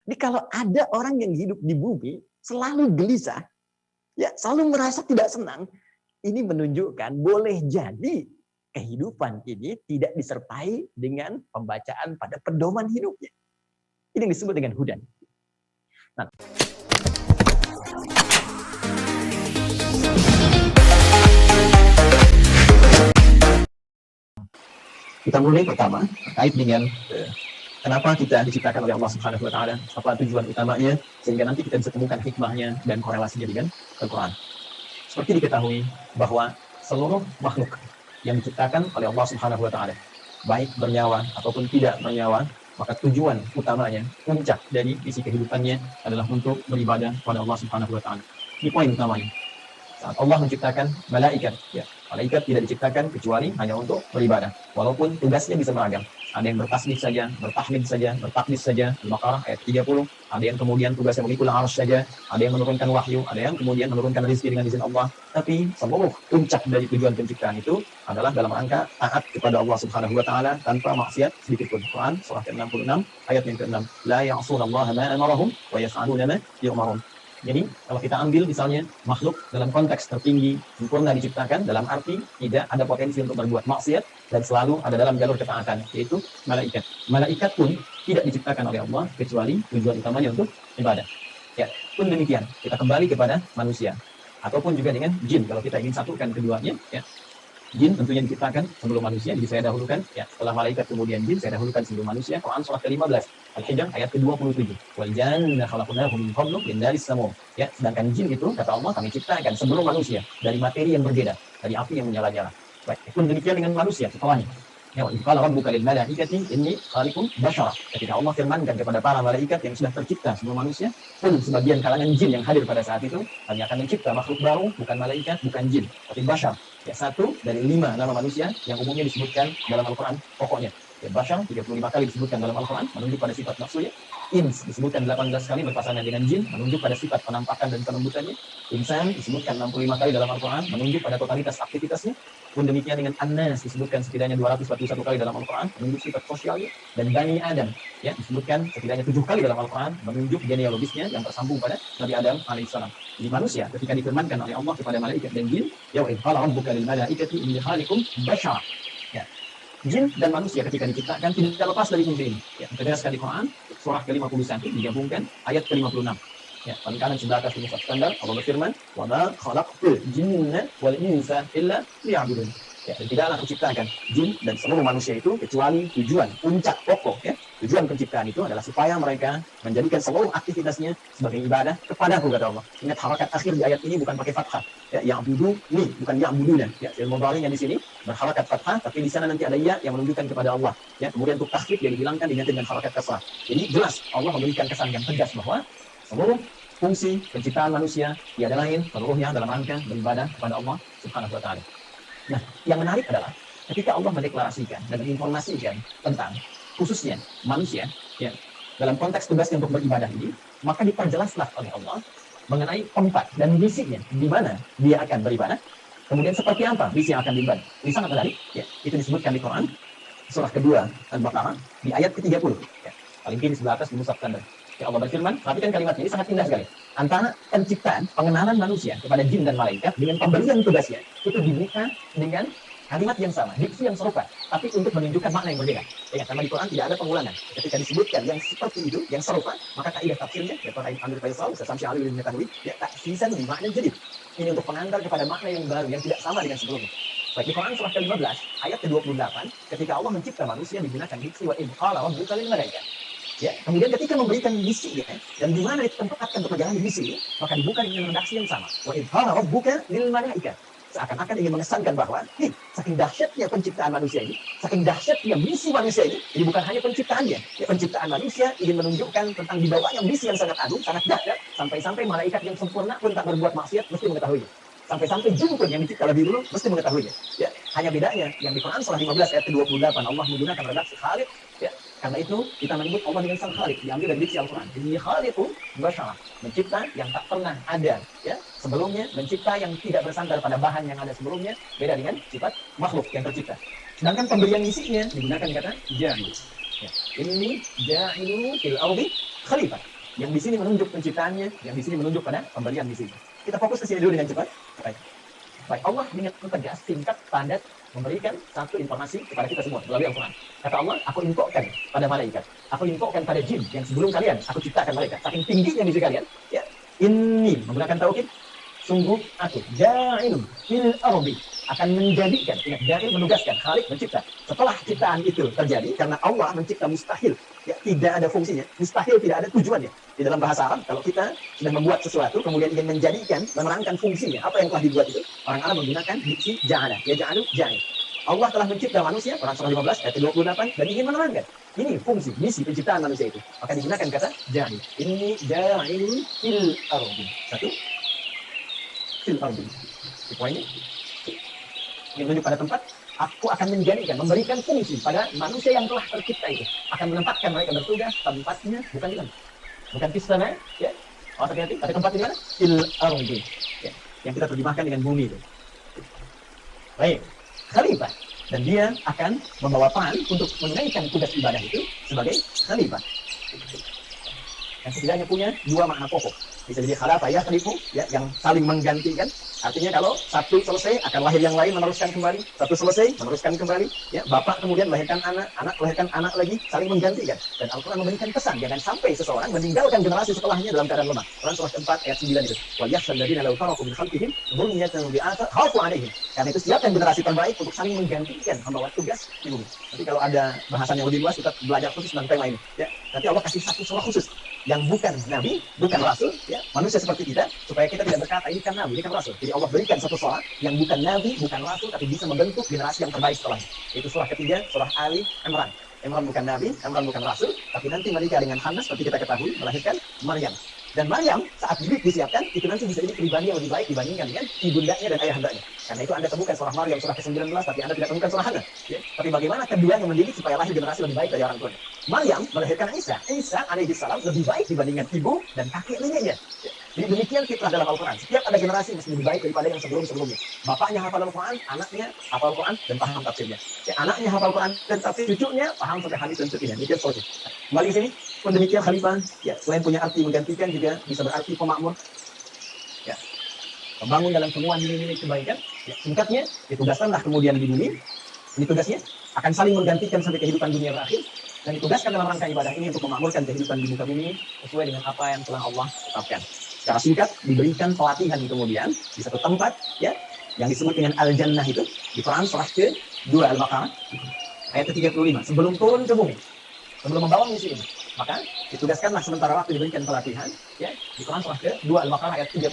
Jadi kalau ada orang yang hidup di bumi selalu gelisah, ya selalu merasa tidak senang, ini menunjukkan boleh jadi kehidupan ini tidak disertai dengan pembacaan pada pedoman hidupnya. Ini yang disebut dengan hudan. Nah, kita mulai pertama terkait dengan kenapa kita diciptakan oleh Allah Subhanahu wa taala, apa tujuan utamanya, sehingga nanti kita bisa temukan hikmahnya dan korelasinya dengan Al-Qur'an. Seperti diketahui bahwa seluruh makhluk yang diciptakan oleh Allah Subhanahu wa taala, baik bernyawa ataupun tidak bernyawa, maka tujuan utamanya, puncak dari isi kehidupannya adalah untuk beribadah kepada Allah Subhanahu wa taala. Ini poin utamanya. Saat Allah menciptakan malaikat, ya, malaikat tidak diciptakan kecuali hanya untuk beribadah. Walaupun tugasnya bisa beragam. Ada yang bertasbih saja, bertahmid saja, bertakbir saja, Al-Baqarah ayat 30. Ada yang kemudian tugasnya memikul arsy saja, ada yang menurunkan wahyu, ada yang kemudian menurunkan rezeki dengan izin Allah. Tapi seluruh puncak dari tujuan penciptaan itu adalah dalam rangka taat kepada Allah Subhanahu wa taala tanpa maksiat sedikit pun. Quran surah ke-66 ayat yang ke-6. La ya'sunallaha ma amarahum wa yaf'aluna ma yu'marun. Jadi kalau kita ambil misalnya makhluk dalam konteks tertinggi, sempurna diciptakan dalam arti tidak ada potensi untuk berbuat maksiat dan selalu ada dalam jalur ketaatan, yaitu malaikat. Malaikat pun tidak diciptakan oleh Allah kecuali tujuan utamanya untuk ibadah. Ya, pun demikian kita kembali kepada manusia ataupun juga dengan jin kalau kita ingin satukan keduanya, ya. Jin tentunya diciptakan sebelum manusia, jadi saya dahulukan, ya, setelah malaikat kemudian jin, saya dahulukan sebelum manusia. Quran surah ke-15 Al-Hijr ayat ke-27. Wal janna khalaqnahu min qablu min naris samum. Ya, sedangkan jin itu kata Allah kami ciptakan sebelum manusia dari materi yang berbeda, dari api yang menyala-nyala. Baik, pun demikian dengan manusia setelahnya. Ya, wa qala rabbuka lil malaikati inni khaliqun basyara. Ketika Allah firmankan kepada para malaikat yang sudah tercipta sebelum manusia, pun sebagian kalangan jin yang hadir pada saat itu, kami akan mencipta makhluk baru, bukan malaikat, bukan jin, tapi basyar. Ya, satu dari 5 nama manusia yang umumnya disebutkan dalam Al-Quran pokoknya. Ya, basyar 35 kali disebutkan dalam Al-Quran, menunjuk pada sifat maksudnya. Ins disebutkan 18 kali berpasangan dengan jin, menunjuk pada sifat penampakan dan kelembutannya. Insan disebutkan 65 kali dalam Al-Quran, menunjuk pada totalitas aktivitasnya. Pun demikian dengan An-Nas disebutkan setidaknya 241 kali dalam Al-Quran, menunjuk sifat sosialnya. Dan Bani Adam, ya, disebutkan setidaknya 7 kali dalam Al-Quran, menunjuk genealogisnya yang tersambung pada Nabi Adam alaihissalam. Jadi manusia ketika difirmankan oleh Allah kepada malaikat dan jin, ya wa idh qala rabbuka lil malaikati inni khaliqun basyara. Ya. Jin dan manusia ketika diciptakan tidak lepas dari fungsi ini. Ya, tegaskan di Quran surah ke-51 digabungkan ayat ke-56. Ya, pada kanan sebelah atas rumus standar Allah berfirman, "Wa ma khalaqtul jinna wal insa illa liya'budun." Ya, dan tidaklah menciptakan jin dan seluruh manusia itu kecuali tujuan puncak pokok, ya. Tujuan penciptaan itu adalah supaya mereka menjadikan seluruh aktivitasnya sebagai ibadah kepadaku, kata Allah. Ingat harakat akhir di ayat ini bukan pakai fathah. Ya, ya'budu ni bukan ya'buduna. Ya, fi'il mudhari'nya di sini berharakat fathah, tapi di sana nanti ada ya yang menunjukkan kepada Allah. Ya, kemudian untuk takhfif dia dihilangkan diganti dengan harakat kasrah. Jadi jelas Allah memberikan kesan yang tegas bahwa seluruh fungsi penciptaan manusia tiada lain seluruhnya dalam rangka beribadah kepada Allah Subhanahu wa taala. Nah, yang menarik adalah ketika Allah mendeklarasikan dan menginformasikan tentang khususnya manusia, ya, dalam konteks tugasnya untuk beribadah ini, maka diperjelaslah oleh Allah mengenai tempat dan misinya di mana dia akan beribadah. Kemudian seperti apa misi yang akan diibadah. Ini sangat menarik, ya. Itu disebutkan di Quran surah kedua Al-Baqarah di ayat ke-30. Ya. Paling kiri sebelah atas di mushaf standar. Ya, Allah berfirman, perhatikan kalimat ini sangat indah sekali. Antara penciptaan, pengenalan manusia kepada jin dan malaikat dengan pemberian tugasnya itu dibuka dengan kalimat yang sama, diksi yang serupa, tapi untuk menunjukkan makna yang berbeda. Ya, karena di Quran tidak ada pengulangan. Ketika disebutkan yang seperti itu, yang serupa, maka kaidah tafsirnya, ya, Quran Amir Faisal, Samsi Ali bin mengetahui, ya, taksisan di makna jadi. Ini untuk pengantar kepada makna yang baru, yang tidak sama dengan sebelumnya. Baik, di Quran surah ke-15, ayat ke-28, ketika Allah mencipta manusia digunakan diksi wa idh qala rabbuka lil malaikah. Ya, kemudian ketika memberikan misi, ya, dan di mana ditempatkan untuk menjalani misi, maka dibuka dengan redaksi yang sama. Wa idh qala rabbuka lil malaikah. Seakan-akan ingin mengesankan bahwa, saking dahsyatnya penciptaan manusia ini, saking dahsyatnya misi manusia ini bukan hanya penciptaannya. Ya, penciptaan manusia ingin menunjukkan tentang dibawanya misi yang sangat agung, sangat dahsyat, sampai-sampai malaikat yang sempurna pun tak berbuat maksiat mesti mengetahuinya. Sampai-sampai jin pun yang dicipta lebih dulu mesti mengetahuinya. Ya, hanya bedanya yang di Quran surah 15 ayat ke-28 Allah menggunakan redaksi Khaliq. Ya, karena itu kita menyebut Allah dengan sang Khaliq, diambil dari diksi Al-Quran. Ini Khaliqu basyara, mencipta yang tak pernah ada, ya, sebelumnya, mencipta yang tidak bersandar pada bahan yang ada sebelumnya, beda dengan sifat makhluk yang tercipta. Sedangkan pemberian misinya digunakan kata ja'il. Ya, ini ja'ilu fil ardi khalifah. Yang di sini menunjuk penciptaannya, yang di sini menunjuk pada pemberian di sini. Kita fokus ke sini dulu dengan cepat. Baik, Allah dengan tegas, singkat, padat memberikan satu informasi kepada kita semua melalui Al-Quran. Kata Allah, aku infokan pada malaikat, aku infokan pada jin yang sebelum kalian, aku ciptakan mereka. Saking tingginya misi kalian, ya. Ini menggunakan taukid, sungguh aku ja'ilun fil ardi, akan menjadikan, ingat, ja'il menugaskan, Khalik mencipta. Setelah ciptaan itu terjadi, karena Allah mencipta mustahil, ya, tidak ada fungsinya, mustahil tidak ada tujuannya. Di dalam bahasa Arab, kalau kita sudah membuat sesuatu, kemudian ingin menjadikan, menerangkan fungsinya, apa yang telah dibuat itu, orang Arab menggunakan diksi ja'ala, ya ja'alu ja'il. Allah telah mencipta manusia, Quran surah 15 ayat 28, dan ingin menerangkan ini fungsi, misi penciptaan manusia itu. Maka digunakan kata ja'il. Ini ja'ilun fil ardi. Satu, fil ardi. Poinnya yang menunjuk pada tempat, aku akan menjadikan, memberikan fungsi pada manusia yang telah tercipta itu. Akan menempatkan mereka bertugas, tempatnya bukan di mana. Bukan di sana, ya. Oh, hati-hati, ada tempat di mana? Fil ardi. Ya. Yang kita terjemahkan dengan bumi itu. Baik, khalifah. Dan dia akan membawa peran untuk menunaikan tugas ibadah itu sebagai khalifah. Yang setidaknya punya dua makna pokok. Bisa jadi khalifah ya khalifu, ya, yang saling menggantikan. Artinya kalau satu selesai akan lahir yang lain meneruskan kembali, satu selesai meneruskan kembali, ya, bapak kemudian melahirkan anak, anak melahirkan anak lagi, saling menggantikan. Dan Al-Quran memberikan pesan jangan sampai seseorang meninggalkan generasi setelahnya dalam keadaan lemah. Quran surah keempat ayat 9 itu. Wa yahsal ladzina law taraku min khalfihim dhurriyyatan bi'atha khafu 'alaihim. Karena itu siapkan generasi terbaik untuk saling menggantikan membawa tugas di bumi. Tapi kalau ada bahasan yang lebih luas kita belajar khusus tentang tema ini, ya. Nanti Allah kasih satu surah khusus yang bukan nabi, bukan rasul, ya, manusia seperti kita, supaya kita tidak berkata ini kan nabi, ini kan rasul. Jadi Allah berikan satu surah yang bukan nabi, bukan rasul, tapi bisa membentuk generasi yang terbaik setelahnya. Itu surah ketiga, surah Ali Imran. Imran bukan nabi, Imran bukan rasul, tapi nanti menikah dengan Hanas seperti kita ketahui melahirkan Maryam. Dan Maryam saat bibit disiapkan itu nanti bisa jadi pribadi yang lebih baik dibandingkan dengan ibundanya dan ayahandanya. Karena itu Anda temukan surah Maryam surah ke-19 tapi Anda tidak temukan surah Hanas. Ya. Tapi bagaimana keduanya mendidik supaya lahir generasi lebih baik dari orang tuanya. Maryam melahirkan Isa. Isa alaihi salam lebih baik dibandingkan ibu dan kakek neneknya. Ya. Jadi demikian fitrah dalam Al-Quran. Setiap ada generasi mesti lebih baik daripada yang sebelum-sebelumnya. Bapaknya hafal Al-Quran, anaknya hafal Al-Quran dan paham tafsirnya. Ya, anaknya hafal Al-Quran dan tafsir, cucunya paham sampai hadis dan fikihnya. Demikian seterusnya. Kembali ke sini, demikian khalifah, ya, selain punya arti menggantikan juga bisa berarti pemakmur. Ya. Membangun dalam semua nilai-nilai kebaikan. Ya, singkatnya, ditugaskanlah kemudian di bumi. Ini tugasnya akan saling menggantikan sampai kehidupan dunia berakhir. Dan ditugaskan dalam rangka ibadah ini untuk memakmurkan kehidupan di muka bumi sesuai dengan apa yang telah Allah tetapkan. Secara singkat diberikan pelatihan kemudian di satu tempat, ya, yang disebut dengan Al-Jannah itu di Quran surah ke-2 Al-Baqarah ayat ke-35 sebelum turun ke bumi, sebelum membawa misi ini, maka ditugaskanlah sementara waktu diberikan pelatihan, ya, di Quran surah ke-2 Al-Baqarah ayat 35.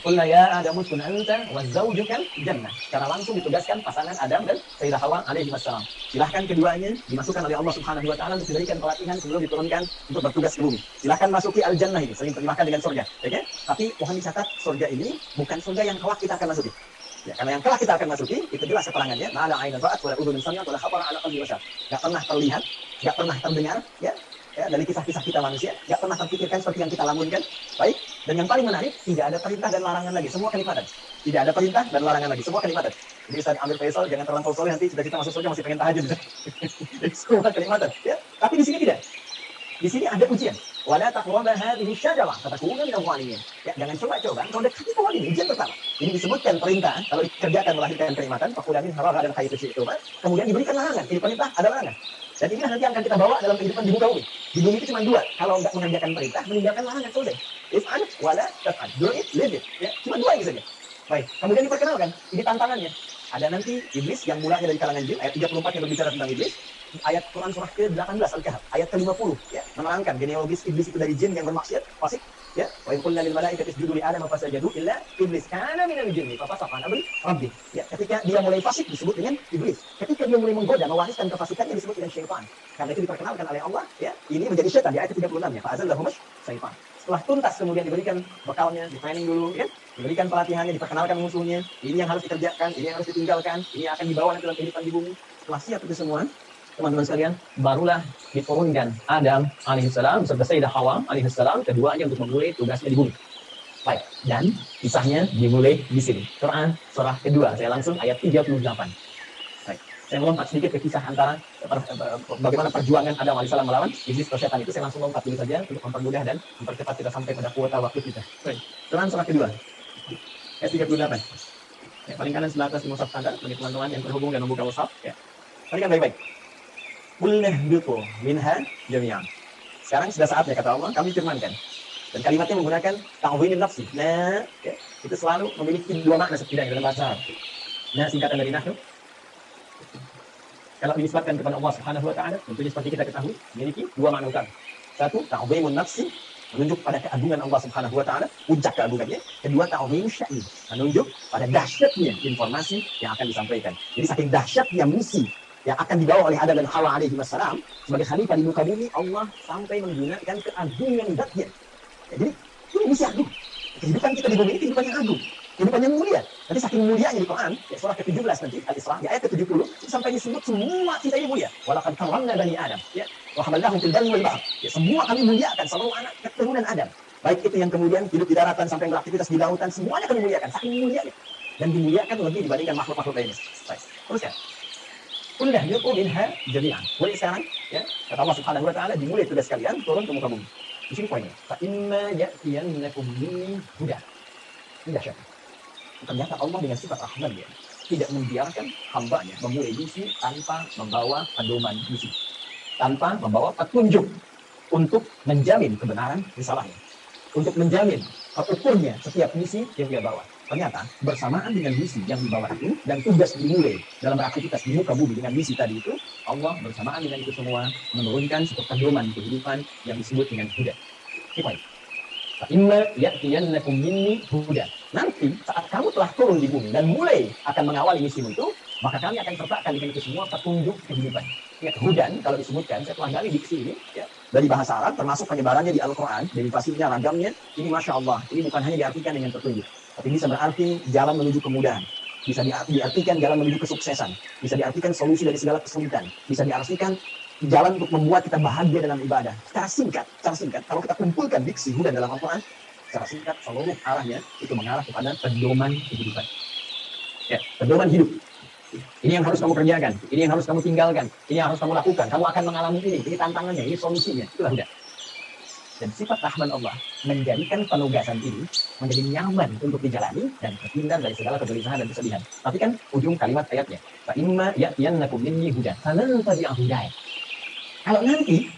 Qulna ya Adam uskun anta wa zawjukal jannah. Secara langsung ditugaskan pasangan Adam dan Sayyidah Hawa alaihi wassalam. Silahkan keduanya dimasukkan oleh Allah Subhanahu wa taala untuk diberikan pelatihan sebelum diturunkan untuk bertugas ke bumi. Silahkan masuki al-jannah ini, sering terjemahkan dengan surga, ya kan? Tapi mohon dicatat surga ini bukan surga yang kelak kita akan masuki. Ya, karena yang kelak kita akan masuki itu jelas keterangannya, la aina ra'at wa la udhun sami'at wa la khatara ala qalbi bashar. Enggak pernah terlihat, enggak pernah terdengar, ya. Ya, dari kisah-kisah kita manusia, nggak pernah terpikirkan seperti yang kita lamunkan. Baik, dan yang paling menarik, tidak ada perintah dan larangan lagi, semua kenikmatan. Tidak ada perintah dan larangan lagi, semua kenikmatan. Jadi Ustaz Amir Faisal, jangan terlampau soleh, nanti cita-cita masuk surga masih pengen tahajud. Jadi semua kenikmatan. Ya. Tapi di sini tidak. Di sini ada ujian. Wala taqrabu hadhihi syajarah fatakuna minadh dhalimin. Ya, jangan coba-coba kau dekati pohon ini, ujian pertama. Ini disebutkan perintah kalau dikerjakan melahirkan kenikmatan, fakula min ragadan haythu syi'tum. Kemudian diberikan larangan. Ini perintah, ada larangan. Dan ini nanti akan kita bawa dalam kehidupan di muka bumi. Di bumi itu cuma dua. Kalau nggak mengerjakan perintah, meninggalkan larangan selesai. If'al wala taf'al. Do it, live it. Ya, cuma dua ini saja. Baik. Kemudian diperkenalkan. Ini tantangannya. Ada nanti iblis yang mulanya dari kalangan jin. Ayat 34 yang berbicara tentang iblis. Ayat Quran surah ke-18 Al-Kahf. Ayat ke-50. Ya, menerangkan genealogis iblis itu dari jin yang bermaksiat, fasik. Ya, wa in qulna lil malaikati isjudu li adam fasajadu illa iblis kana minal jinni fa fasaqa an amri rabbih. Ya, ketika dia mulai fasik disebut dengan iblis. Ketika dia mulai menggoda, mewariskan kefasikannya disebut dengan syaitan. Karena itu diperkenalkan oleh Allah, ya, ini menjadi syaitan di ayat 36-nya. Fa azallahum syaitan. Setelah tuntas kemudian diberikan bekalnya, di training dulu, ya, diberikan pelatihannya, diperkenalkan musuhnya, ini yang harus dikerjakan, ini yang harus ditinggalkan, ini yang akan dibawa nanti dalam kehidupan di bumi. Setelah siap itu semua, teman-teman sekalian, barulah diturunkan Adam alaihissalam serta Sayyidah Hawa alaihissalam keduanya untuk memulai tugasnya di bumi. Baik, dan kisahnya dimulai di sini. Quran surah kedua, saya langsung ayat 38. Baik. Saya melompat sedikit ke kisah antara bagaimana perjuangan Adam alaihissalam melawan iblis atau setan itu. Saya langsung lompat dulu saja untuk mempermudah dan mempercepat kita sampai pada kuota waktu kita. Baik, Quran surah kedua, ayat 38. Ya, paling kanan sebelah atas di mushaf Anda, bagi teman-teman yang terhubung dan membuka mushaf. Ya, perhatikan baik-baik. Qulna ihbitu minha jami'an. Sekarang sudah saatnya kata Allah, kami firmankan. Dan kalimatnya menggunakan ta'dhimin nafsi. Nah, ya, itu selalu memiliki dua makna setidaknya dalam bahasa Arab. Nah, singkatan dari nahnu. Kalau dinisbatkan kepada Allah Subhanahu wa taala, tentunya seperti kita ketahui, memiliki dua makna utama. Satu, ta'dhimun nafsi, menunjuk pada keagungan Allah Subhanahu wa taala, puncak keagungannya. Kedua, ta'dhimun sya'ni, menunjuk pada dahsyatnya informasi yang akan disampaikan. Jadi saking dahsyatnya misi yang akan dibawa oleh Adam dan Hawa alaihi wassalam sebagai khalifah di muka bumi, Allah sampai menggunakan keagungan zatnya. Ya, jadi itu misi agung. Kehidupan kita di bumi ini kehidupan yang agung, kehidupan yang mulia. Nanti saking mulianya di Quran, ya, surah ke-17 nanti Al-Isra, di ayat ke-70 sampai disebut semua kita ini mulia. Walaqad karramna bani Adam, ya. Wa hamalnahum fil barri wal bahr. Ya, semua kami muliakan seluruh anak keturunan Adam. Baik itu yang kemudian hidup di daratan sampai beraktivitas di lautan, semuanya kami muliakan, saking mulianya. Dan dimuliakan lebih dibandingkan makhluk-makhluk lainnya. Baik, terus ya. Udah yuqu minha jami'an. Mulai sekarang, ya, kata Allah Subhanahu wa taala, dimulai tugas kalian turun ke muka bumi. Di sini poinnya. Fa imma ya'tiyannakum minni huda. Tidak syak. Ternyata Allah dengan sifat Rahman ya, tidak membiarkan hambanya memulai misi tanpa membawa pedoman misi, tanpa membawa petunjuk untuk menjamin kebenaran risalahnya, untuk menjamin ukurnya setiap misi yang dia bawa. Ternyata bersamaan dengan misi yang dibawa itu dan tugas dimulai dalam beraktivitas di muka bumi dengan misi tadi itu, Allah bersamaan dengan itu semua menurunkan satu pedoman kehidupan yang disebut dengan huda. Ini poin. Imma ya'tiyannakum minni huda. Nanti saat kamu telah turun di bumi dan mulai akan mengawali misimu itu, maka kami akan sertakan dengan itu semua petunjuk kehidupan. Ingat, hudan kalau disebutkan, saya telah gali diksi ini ya, dari bahasa Arab, termasuk penyebarannya di Al-Quran, derivasinya, ragamnya, ini Masya Allah, ini bukan hanya diartikan dengan petunjuk, tapi bisa berarti jalan menuju kemudahan, bisa diartikan jalan menuju kesuksesan, bisa diartikan solusi dari segala kesulitan, bisa diartikan jalan untuk membuat kita bahagia dalam ibadah. Secara singkat, kalau kita kumpulkan diksi hudan dalam Al-Quran, secara singkat, seluruh arahnya itu mengarah kepada pedoman kehidupan. Ya, pedoman hidup. Ini yang harus kamu kerjakan, ini yang harus kamu tinggalkan, ini yang harus kamu lakukan. Kamu akan mengalami ini tantangannya, ini solusinya. Itulah hudan. Dan sifat Rahman Allah menjadikan penugasan ini menjadi nyaman untuk dijalani dan terhindar dari segala kegelisahan dan kesedihan. Tapi kan ujung kalimat ayatnya, fa imma ya'tiyannakum minni hudan falan tabi'u hudaya. Kalau nanti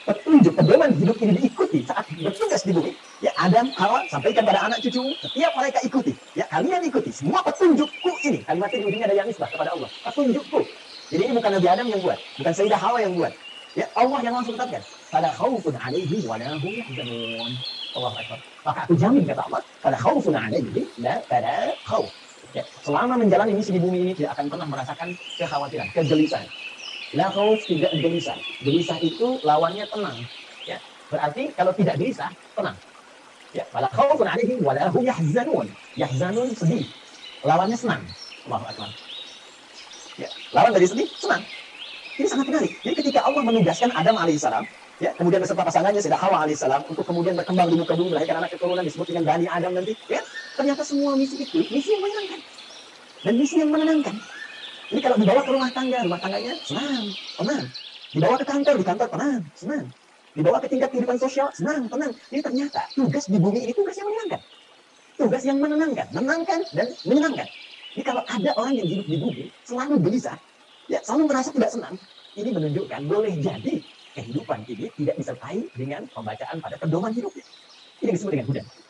petunjuk pedoman hidup ini diikuti saat bertugas di bumi, ya Adam, Hawa, sampaikan pada anak cucu, setiap mereka ikuti, ya kalian ikuti semua petunjukku ini. Kalimatnya di ujungnya ada yang nisbah kepada Allah, petunjukku. Jadi ini bukan Nabi Adam yang buat, bukan Sayyidah Hawa yang buat, ya Allah yang langsung tetapkan. Fala khaufun 'alaihim wa la hum yahzanun. Allahu Akbar. Maka aku jamin kata Allah, fala khaufun 'alaihim la fala khauf. Ya, selama menjalani misi di bumi ini tidak akan pernah merasakan kekhawatiran, kegelisahan. La khauf, tidak gelisah. Gelisah itu lawannya tenang. Ya, berarti kalau tidak gelisah, tenang. Ya, fala khaufun 'alaihim wa la hum yahzanun. Yahzanun sedih. Lawannya senang. Allahu Akbar. Ya, lawan dari sedih, senang. Ini sangat menarik. Jadi ketika Allah menugaskan Adam alaihissalam, ya, kemudian beserta pasangannya Sayyidah Hawa alaihissalam untuk kemudian berkembang di muka bumi, melahirkan anak keturunan disebut dengan Bani Adam nanti, ya, ternyata semua misi itu misi yang menyenangkan dan misi yang menenangkan. Ini kalau dibawa ke rumah tangganya senang, tenang. Dibawa ke kantor, di kantor tenang, senang. Dibawa ke tingkat kehidupan sosial, senang, tenang. Ini ternyata tugas di bumi ini tugas yang menyenangkan. Tugas yang menenangkan dan menyenangkan. Jadi kalau ada orang yang hidup di bumi selalu gelisah, ya selalu merasa tidak senang, ini menunjukkan boleh jadi kehidupan ini tidak disertai dengan pembacaan pada pedoman hidupnya. Ini disebut dengan hudan.